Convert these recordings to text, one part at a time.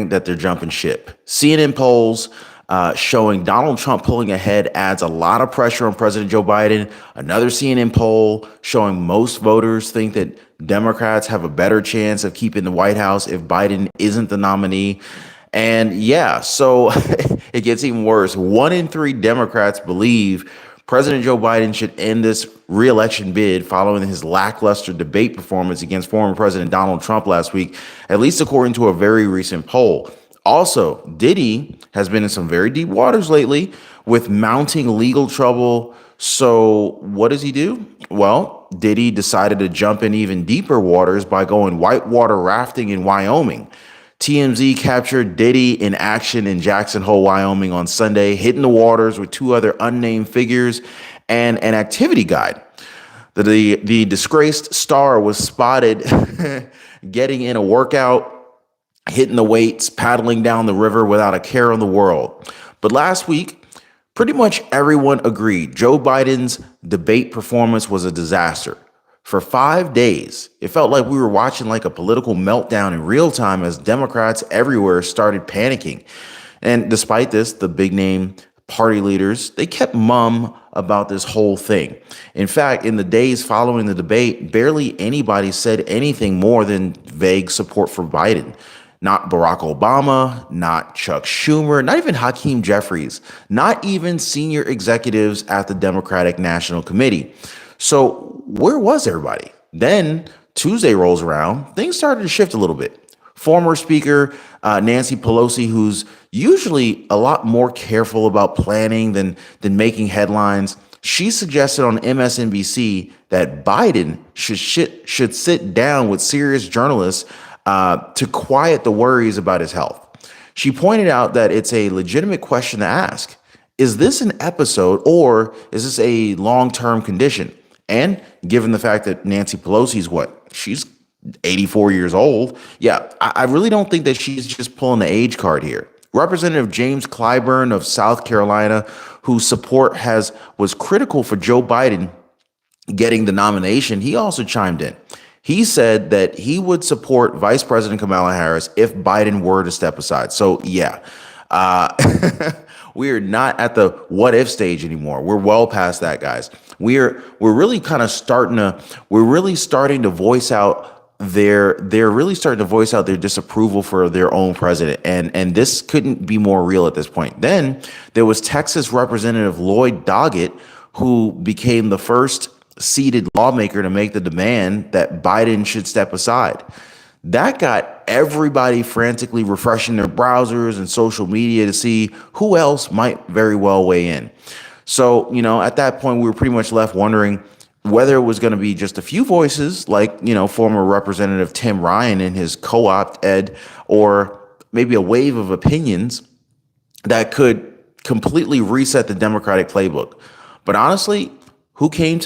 fearing that they're jumping ship. CNN polls showing Donald Trump pulling ahead adds a lot of pressure on President Joe Biden. Another CNN poll showing most voters think that Democrats have a better chance of keeping the White House if Biden isn't the nominee. And yeah, so it gets even worse. 1 in 3 Democrats believe President Joe Biden should end this reelection bid following his lackluster debate performance against former President Donald Trump last week, at least according to a very recent poll. Also, Diddy has been in some very deep waters lately with mounting legal trouble. So what does he do? Well, Diddy decided to jump in even deeper waters by going whitewater rafting in Wyoming. TMZ captured Diddy in action in Jackson Hole, Wyoming on Sunday, hitting the waters with 2 other unnamed figures and an activity guide. The disgraced star was spotted getting in a workout, hitting the weights, paddling down the river without a care in the world. But last week, pretty much everyone agreed Joe Biden's debate performance was a disaster. For 5 days, it felt like we were watching like a political meltdown in real time as Democrats everywhere started panicking. And despite this, the big name party leaders, they kept mum about this whole thing. In fact, in the days following the debate, barely anybody said anything more than vague support for Biden. Not Barack Obama, not Chuck Schumer, not even Hakeem Jeffries, not even senior executives at the Democratic National Committee. So where was everybody? Then Tuesday rolls around, things started to shift a little bit. Former Speaker Nancy Pelosi, who's usually a lot more careful about planning than making headlines, she suggested on MSNBC that Biden should sit down with serious journalists to quiet the worries about his health. She pointed out that it's a legitimate question to ask. Is this an episode or is this a long-term condition? And given the fact that Nancy Pelosi's she's 84 years old. Yeah, I really don't think that she's just pulling the age card here. Representative James Clyburn of South Carolina, whose support was critical for Joe Biden getting the nomination, he also chimed in. He said that he would support Vice President Kamala Harris if Biden were to step aside. So yeah, we are not at the what if stage anymore. We're well past that, guys. We're really kind of starting to voice out they're really starting to voice out their disapproval for their own president. And this couldn't be more real at this point. Then there was Texas Representative Lloyd Doggett, who became the first seated lawmaker to make the demand that Biden should step aside. That got everybody frantically refreshing their browsers and social media to see who else might very well weigh in. So, at that point, we were pretty much left wondering whether it was going to be just a few voices like, former Representative Tim Ryan in his co-op ed, or maybe a wave of opinions that could completely reset the Democratic playbook. But honestly, who can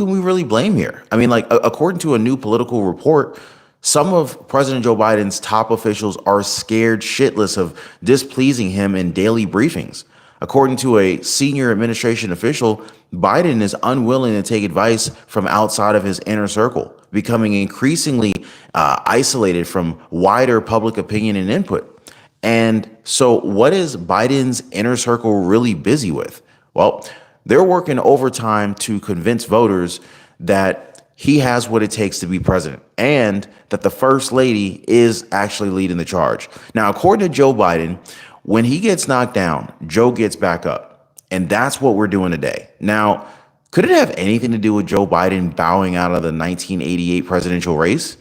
we really blame here? I mean, according to a new political report, some of President Joe Biden's top officials are scared shitless of displeasing him in daily briefings. According to a senior administration official, Biden is unwilling to take advice from outside of his inner circle, becoming increasingly isolated from wider public opinion and input. And so what is Biden's inner circle really busy with? Well, they're working overtime to convince voters that he has what it takes to be president and that the first lady is actually leading the charge. Now, according to Joe Biden, when he gets knocked down, Joe gets back up. And that's what we're doing today. Now, could it have anything to do with Joe Biden bowing out of the 1988 presidential race?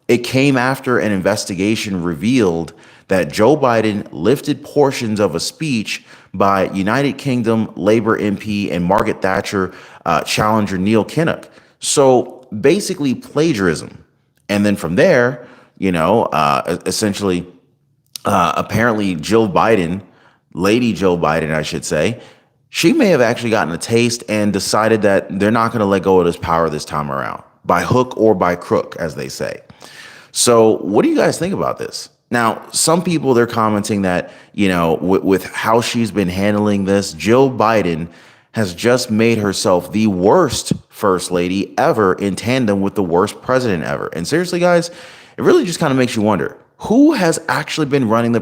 It came after an investigation revealed that Joe Biden lifted portions of a speech by United Kingdom Labour MP and Margaret Thatcher challenger Neil Kinnock. So basically plagiarism. And then from there, essentially, apparently Jill Biden, Lady Jill Biden, I should say, she may have actually gotten a taste and decided that they're not going to let go of this power this time around, by hook or by crook, as they say. So what do you guys think about this? Now, some people, they're commenting that, with how she's been handling this, Jill Biden has just made herself the worst first lady ever in tandem with the worst president ever. And seriously, guys, it really just kind of makes you wonder, who has actually been running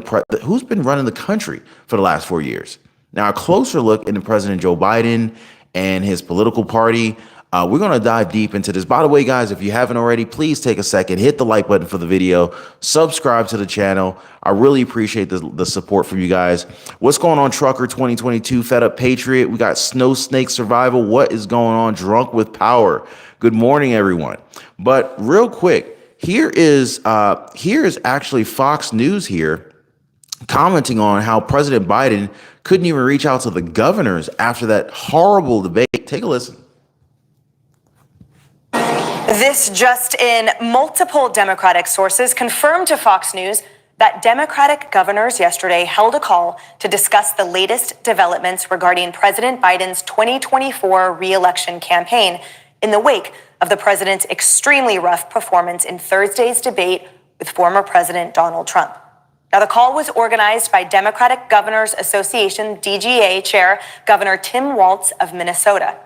who's been running the country for the last 4 years? Now, a closer look into President Joe Biden and his political party. We're going to dive deep into this. By the way, guys, if you haven't already, please take a second, hit the like button for the video, subscribe to the channel. I really appreciate the support from you guys. What's going on, Trucker 2022, Fed Up Patriot? We got Snow Snake Survival. What is going on, Drunk with Power? Good morning, everyone. But real quick, here is actually Fox News here commenting on how President Biden couldn't even reach out to the governors after that horrible debate. Take a listen. This just in, multiple Democratic sources confirmed to Fox News that Democratic governors yesterday held a call to discuss the latest developments regarding President Biden's 2024 re-election campaign in the wake of the president's extremely rough performance in Thursday's debate with former President Donald Trump. Now, the call was organized by Democratic Governors Association DGA Chair Governor Tim Walz of Minnesota.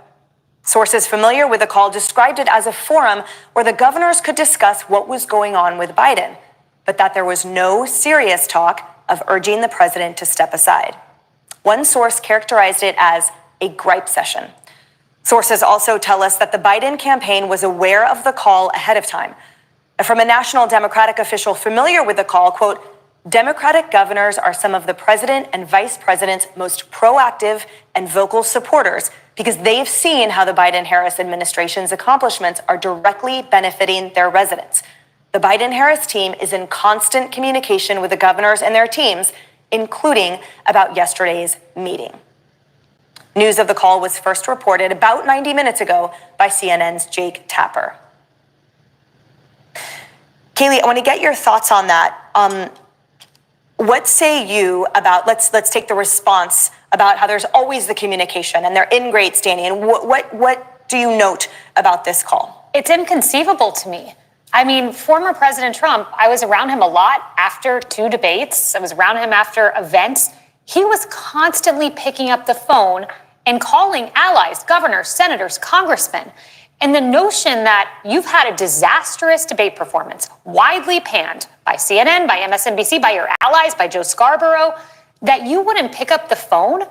Sources familiar with the call described it as a forum where the governors could discuss what was going on with Biden, but that there was no serious talk of urging the president to step aside. One source characterized it as a gripe session. Sources also tell us that the Biden campaign was aware of the call ahead of time. And from a national Democratic official familiar with the call, quote, Democratic governors are some of the president and vice president's most proactive and vocal supporters because they've seen how the Biden-Harris administration's accomplishments are directly benefiting their residents. The Biden-Harris team is in constant communication with the governors and their teams, including about yesterday's meeting. News of the call was first reported about 90 minutes ago by CNN's Jake Tapper. Kaylee, I want to get your thoughts on that. What say you about, let's take the response about how there's always the communication and they're in great standing. And what do you note about this call? It's inconceivable to me. I mean, former President Trump, I was around him a lot after 2 debates. I was around him after events. He was constantly picking up the phone and calling allies, governors, senators, congressmen. And the notion that you've had a disastrous debate performance, widely panned by CNN, by MSNBC, by your allies, by Joe Scarborough, that you wouldn't pick up the phone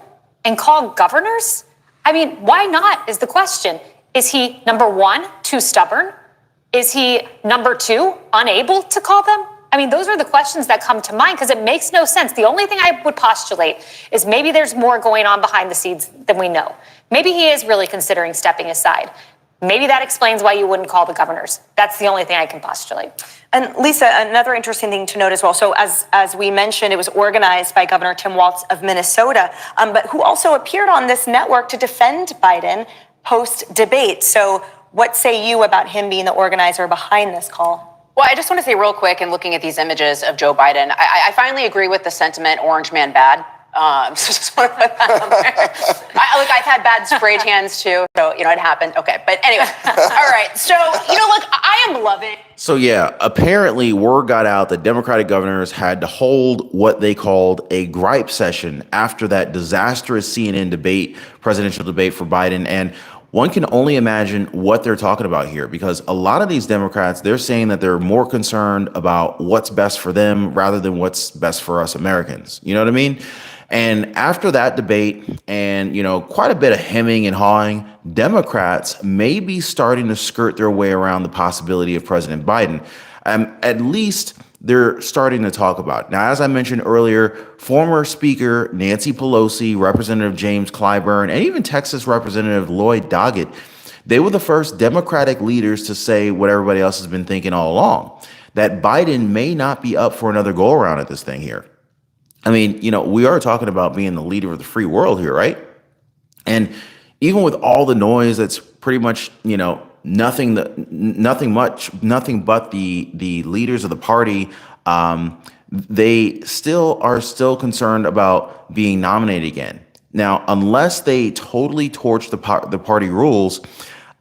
and call governors? I mean, why not is the question. Is he, number one, too stubborn? Is he, number two, unable to call them? I mean, those are the questions that come to mind because it makes no sense. The only thing I would postulate is maybe there's more going on behind the scenes than we know. Maybe he is really considering stepping aside. Maybe that explains why you wouldn't call the governors. That's the only thing I can postulate. And Lisa, another interesting thing to note as well. So as we mentioned, it was organized by Governor Tim Walz of Minnesota, but who also appeared on this network to defend Biden post-debate. So what say you about him being the organizer behind this call? Well, I just want to say real quick, and looking at these images of Joe Biden, I finally agree with the sentiment, orange man bad. Just want to put that on there. I've had bad spray tans too, so, it happened. Okay, but anyway, all right. So, I am loving. So, yeah, apparently word got out that Democratic governors had to hold what they called a gripe session after that disastrous CNN presidential debate for Biden. And one can only imagine what they're talking about here, because a lot of these Democrats, they're saying that they're more concerned about what's best for them rather than what's best for us Americans. You know what I mean? And after that debate and, quite a bit of hemming and hawing, Democrats may be starting to skirt their way around the possibility of President Biden. At least they're starting to talk about it. Now, as I mentioned earlier, former Speaker Nancy Pelosi, Representative James Clyburn, and even Texas Representative Lloyd Doggett, they were the first Democratic leaders to say what everybody else has been thinking all along, that Biden may not be up for another go around at this thing here. I mean, we are talking about being the leader of the free world here, right? And even with all the noise, that's pretty much, nothing but the leaders of the party. They are still concerned about being nominated again. Now, unless they totally torch the party rules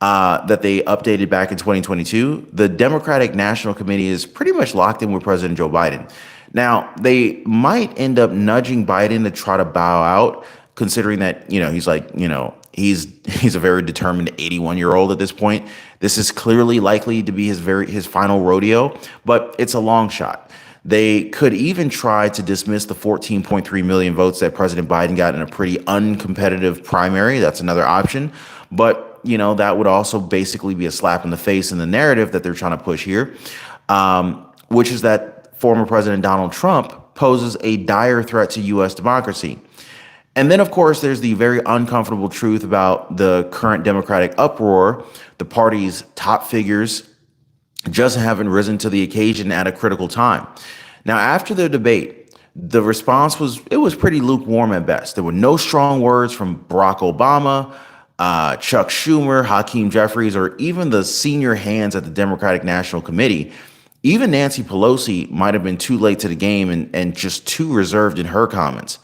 that they updated back in 2022, the Democratic National Committee is pretty much locked in with President Joe Biden. Now, they might end up nudging Biden to try to bow out, considering that, he's a very determined 81-year-old at this point. This is clearly likely to be his final rodeo, but it's a long shot. They could even try to dismiss the 14.3 million votes that President Biden got in a pretty uncompetitive primary. That's another option. But, that would also basically be a slap in the face in the narrative that they're trying to push here, which is that former President Donald Trump poses a dire threat to U.S. democracy. And then, of course, there's the very uncomfortable truth about the current Democratic uproar. The party's top figures just haven't risen to the occasion at a critical time. Now, after the debate, the response was pretty lukewarm at best. There were no strong words from Barack Obama, Chuck Schumer, Hakeem Jeffries, or even the senior hands at the Democratic National Committee. Even Nancy Pelosi might have been too late to the game and just too reserved in her comments.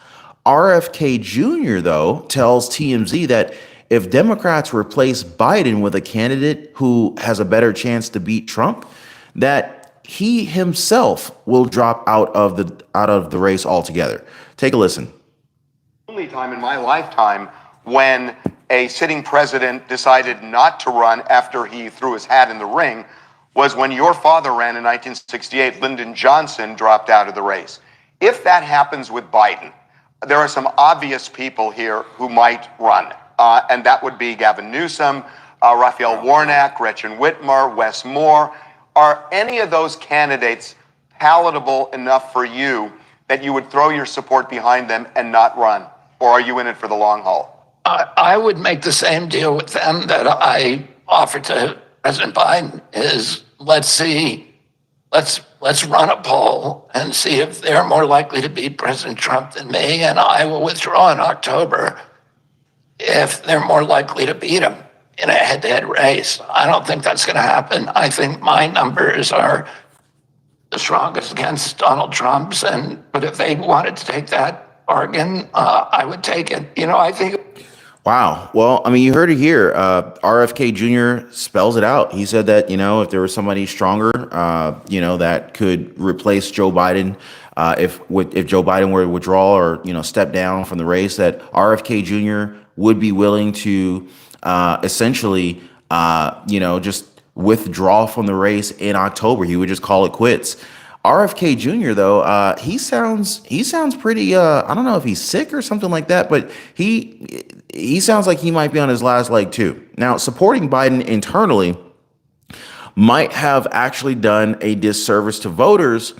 RFK Jr., though, tells TMZ that if Democrats replace Biden with a candidate who has a better chance to beat Trump, that he himself will drop out of the race altogether. Take a listen. Only time in my lifetime when a sitting president decided not to run after he threw his hat in the ring was when your father ran in 1968. Lyndon Johnson dropped out of the race. If that happens with Biden, there are some obvious people here who might run, and that would be Gavin Newsom, Raphael Warnock, Gretchen Whitmer, Wes Moore. Are any of those candidates palatable enough for you that you would throw your support behind them and not run? Or are you in it for the long haul? I would make the same deal with them that I offered to President Biden is let's run a poll and see if they're more likely to beat President Trump than me, and I will withdraw in October if they're more likely to beat him in a head-to-head race. I don't think that's going to happen. I think my numbers are the strongest against Donald Trump's, but if they wanted to take that bargain, I would take it. I think. Wow. Well, I mean, you heard it here. RFK Jr. spells it out. He said that, if there was somebody stronger, that could replace Joe Biden, if Joe Biden were to withdraw or, step down from the race, that RFK Jr. would be willing to essentially, just withdraw from the race in October. He would just call it quits. RFK Jr., though, he sounds pretty, I don't know if he's sick or something like that, but he sounds like he might be on his last leg too. Now, supporting Biden internally might have actually done a disservice to voters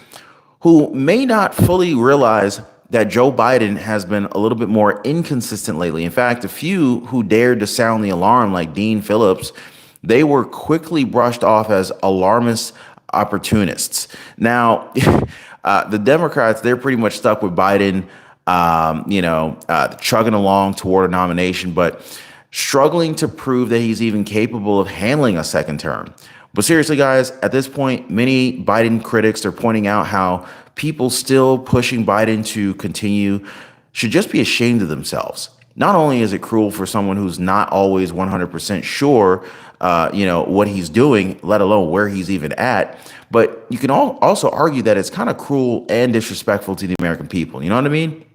who may not fully realize that Joe Biden has been a little bit more inconsistent lately. In fact, a few who dared to sound the alarm, like Dean Phillips, they were quickly brushed off as alarmist opportunists. Now, the Democrats, they're pretty much stuck with Biden, chugging along toward a nomination, but struggling to prove that he's even capable of handling a second term. But seriously, guys, at this point, many Biden critics are pointing out how people still pushing Biden to continue should just be ashamed of themselves. Not only is it cruel for someone who's not always 100% sure what he's doing, let alone where he's even at. But you can also argue that it's kind of cruel and disrespectful to the American people. You know what I mean?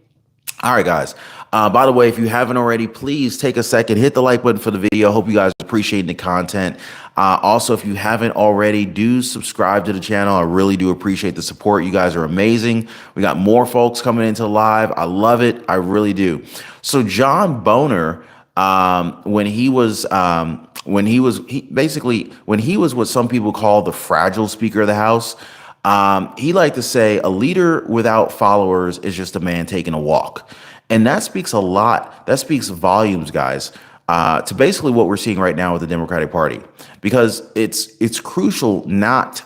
All right, guys. By the way, if you haven't already, please take a second, hit the like button for the video. Hope you guys are appreciating the content. Also, if you haven't already, do subscribe to the channel. I really do appreciate the support. You guys are amazing. We got more folks coming into live. I love it. I really do. So John Boehner, when he was what some people call the fragile Speaker of the House, he liked to say a leader without followers is just a man taking a walk. And that speaks a lot. That speaks volumes, guys, to basically what we're seeing right now with the Democratic Party, because it's crucial not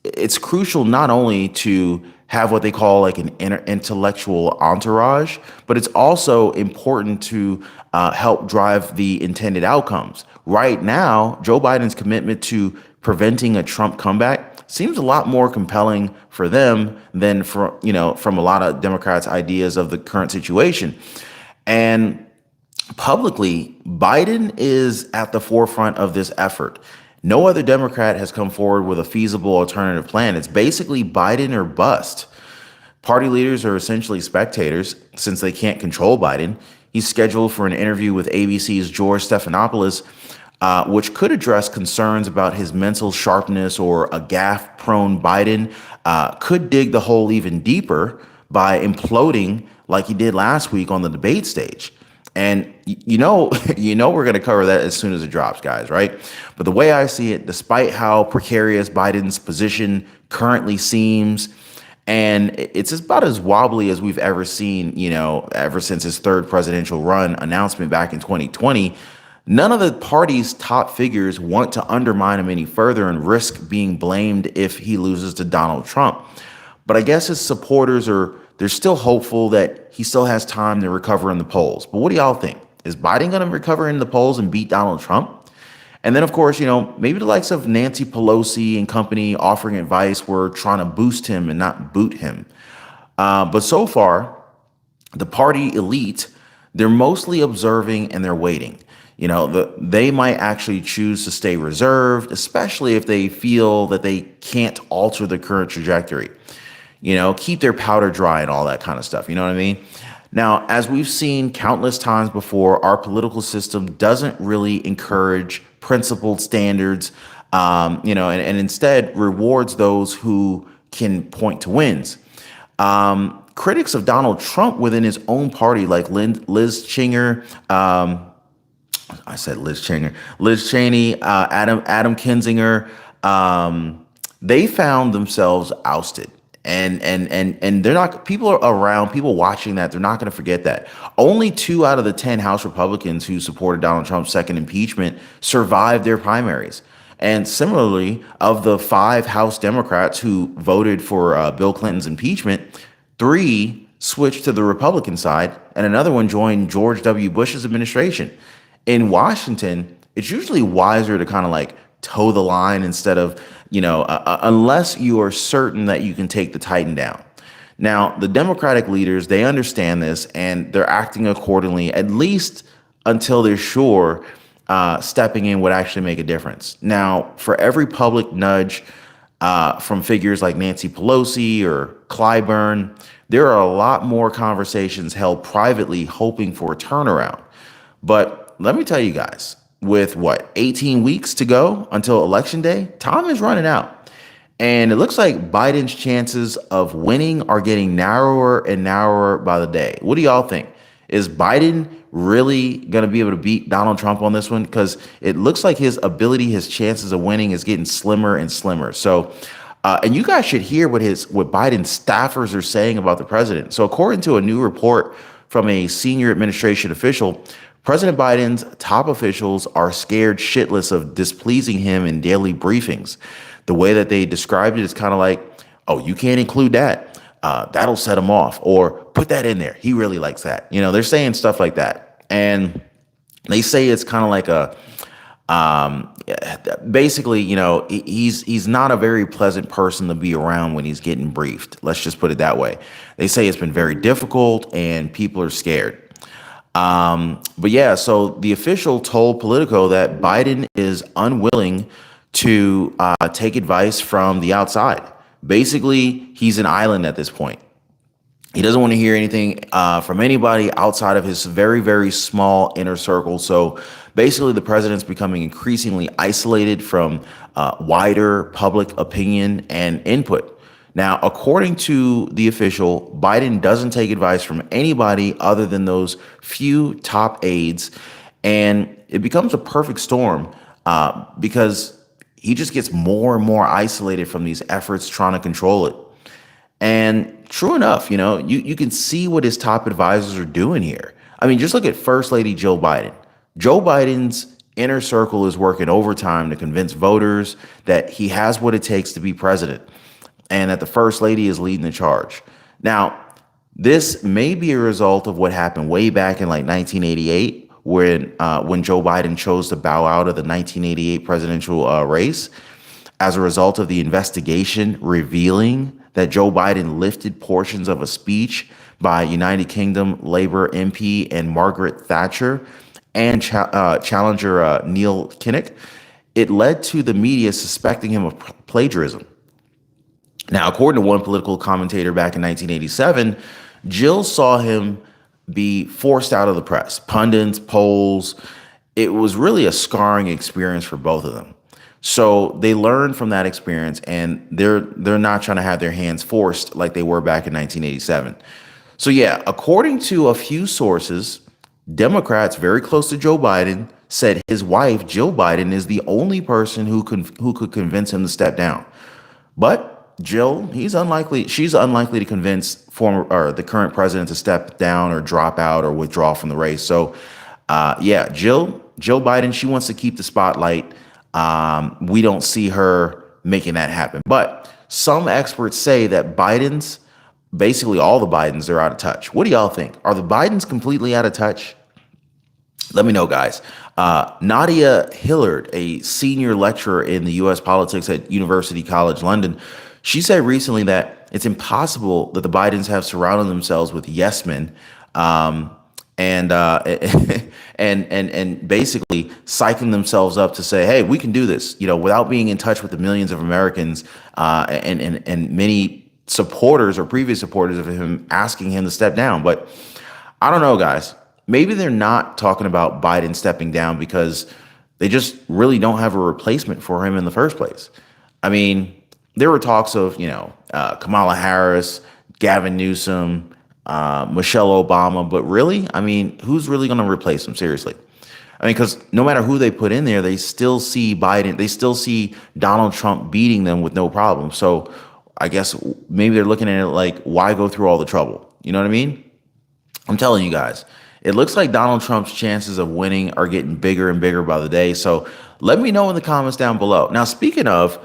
only to have what they call like an intellectual entourage, but it's also important to help drive the intended outcomes. Right now, Joe Biden's commitment to preventing a Trump comeback seems a lot more compelling for them than from a lot of Democrats' ideas of the current situation. And publicly, Biden is at the forefront of this effort. No other Democrat has come forward with a feasible alternative plan. It's basically Biden or bust. Party leaders are essentially spectators since they can't control Biden. He's scheduled for an interview with ABC's George Stephanopoulos which could address concerns about his mental sharpness, or a gaffe-prone Biden could dig the hole even deeper by imploding like he did last week on the debate stage. And we're going to cover that as soon as it drops, guys, right? But the way I see it, despite how precarious Biden's position currently seems, and it's about as wobbly as we've ever seen, ever since his third presidential run announcement back in 2020, none of the party's top figures want to undermine him any further and risk being blamed if he loses to Donald Trump. But I guess his supporters they're still hopeful that he still has time to recover in the polls. But what do y'all think? Is Biden going to recover in the polls and beat Donald Trump? And then, of course, maybe the likes of Nancy Pelosi and company offering advice were trying to boost him and not boot him. But so far, the party elite, they're mostly observing and they're waiting. They might actually choose to stay reserved, especially if they feel that they can't alter the current trajectory. Keep their powder dry and all that kind of stuff. You know what I mean? Now, as we've seen countless times before, our political system doesn't really encourage principled standards, and instead rewards those who can point to wins. Critics of Donald Trump within his own party, like Liz Cheney, Adam Kinzinger, they found themselves ousted. And they're not, people around, people watching that, they're not going to forget that. Only 2 out of the 10 House Republicans who supported Donald Trump's second impeachment survived their primaries. And similarly, of the 5 House Democrats who voted for Bill Clinton's impeachment, 3 switched to the Republican side, and another one joined George W. Bush's administration. In Washington, it's usually wiser to kind of toe the line instead of, unless you are certain that you can take the Titan down. Now, the Democratic leaders, they understand this and they're acting accordingly, at least until they're sure stepping in would actually make a difference. Now, for every public nudge from figures like Nancy Pelosi or Clyburn, there are a lot more conversations held privately hoping for a turnaround. But let me tell you guys, with 18 weeks to go until Election Day, time is running out. And it looks like Biden's chances of winning are getting narrower and narrower by the day. What do y'all think? Is Biden really going to be able to beat Donald Trump on this one? Because it looks like his chances of winning is getting slimmer and slimmer. So, and you guys should hear what Biden's staffers are saying about the president. So according to a new report from a senior administration official, President Biden's top officials are scared shitless of displeasing him in daily briefings. The way that they described it is kind of like, oh, you can't include that. That'll set him off. Or put that in there. He really likes that. They're saying stuff like that. And they say it's kind of like basically, he's not a very pleasant person to be around when he's getting briefed. Let's just put it that way. They say it's been very difficult and people are scared. But yeah, so the official told Politico that Biden is unwilling to take advice from the outside. Basically, he's an island at this point. He doesn't want to hear anything from anybody outside of his very, very small inner circle. So basically, the president's becoming increasingly isolated from wider public opinion and input. Now, according to the official, Biden doesn't take advice from anybody other than those few top aides. And it becomes a perfect storm because he just gets more and more isolated from these efforts trying to control it. And true enough, you can see what his top advisors are doing here. I mean, just look at First Lady Joe Biden. Joe Biden's inner circle is working overtime to convince voters that he has what it takes to be president, and that the First Lady is leading the charge. Now, this may be a result of what happened way back in 1988, when Joe Biden chose to bow out of the 1988 presidential race as a result of the investigation revealing that Joe Biden lifted portions of a speech by United Kingdom Labour MP and Margaret Thatcher and challenger Neil Kinnock. It led to the media suspecting him of plagiarism. Now, according to one political commentator back in 1987, Jill saw him be forced out of the press. Pundits, polls, it was really a scarring experience for both of them. So they learned from that experience, and they're not trying to have their hands forced like they were back in 1987. So yeah, according to a few sources, Democrats very close to Joe Biden said his wife, Jill Biden, is the only person who could convince him to step down. But Jill, she's unlikely to convince the current president to step down or drop out or withdraw from the race. So yeah, Jill Biden, she wants to keep the spotlight. We don't see her making that happen. But some experts say that basically all the Bidens are out of touch. What do y'all think? Are the Bidens completely out of touch? Let me know, guys. Nadia Hillard, a senior lecturer in the U.S. politics at University College London, she said recently that it's impossible that the Bidens have surrounded themselves with yes men, and basically psyching themselves up to say, hey, we can do this, without being in touch with the millions of Americans and many supporters or previous supporters of him asking him to step down. But I don't know, guys. Maybe they're not talking about Biden stepping down because they just really don't have a replacement for him in the first place. I mean, there were talks of, Kamala Harris, Gavin Newsom, Michelle Obama, but really, I mean, who's really going to replace him? Seriously. I mean, because no matter who they put in there, they still see Donald Trump beating them with no problem. So I guess maybe they're looking at it like, why go through all the trouble? You know what I mean? I'm telling you guys, it looks like Donald Trump's chances of winning are getting bigger and bigger by the day. So let me know in the comments down below. Now, speaking of,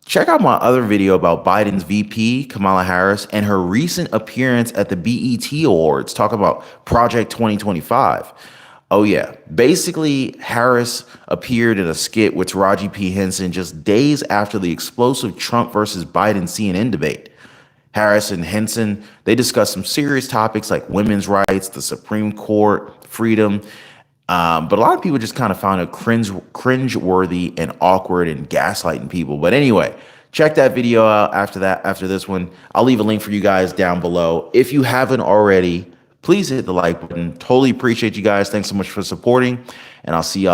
check out my other video about Biden's VP, Kamala Harris, and her recent appearance at the BET Awards, talking about Project 2025. Oh, yeah. Basically, Harris appeared in a skit with Taraji P. Henson just days after the explosive Trump versus Biden CNN debate. Harris and Henson, they discussed some serious topics like women's rights, the Supreme Court, freedom. But a lot of people just kind of found it cringe-worthy and awkward and gaslighting people. But anyway, check that video out after this one. I'll leave a link for you guys down below. If you haven't already, please hit the like button. Totally appreciate you guys. Thanks so much for supporting, and I'll see y'all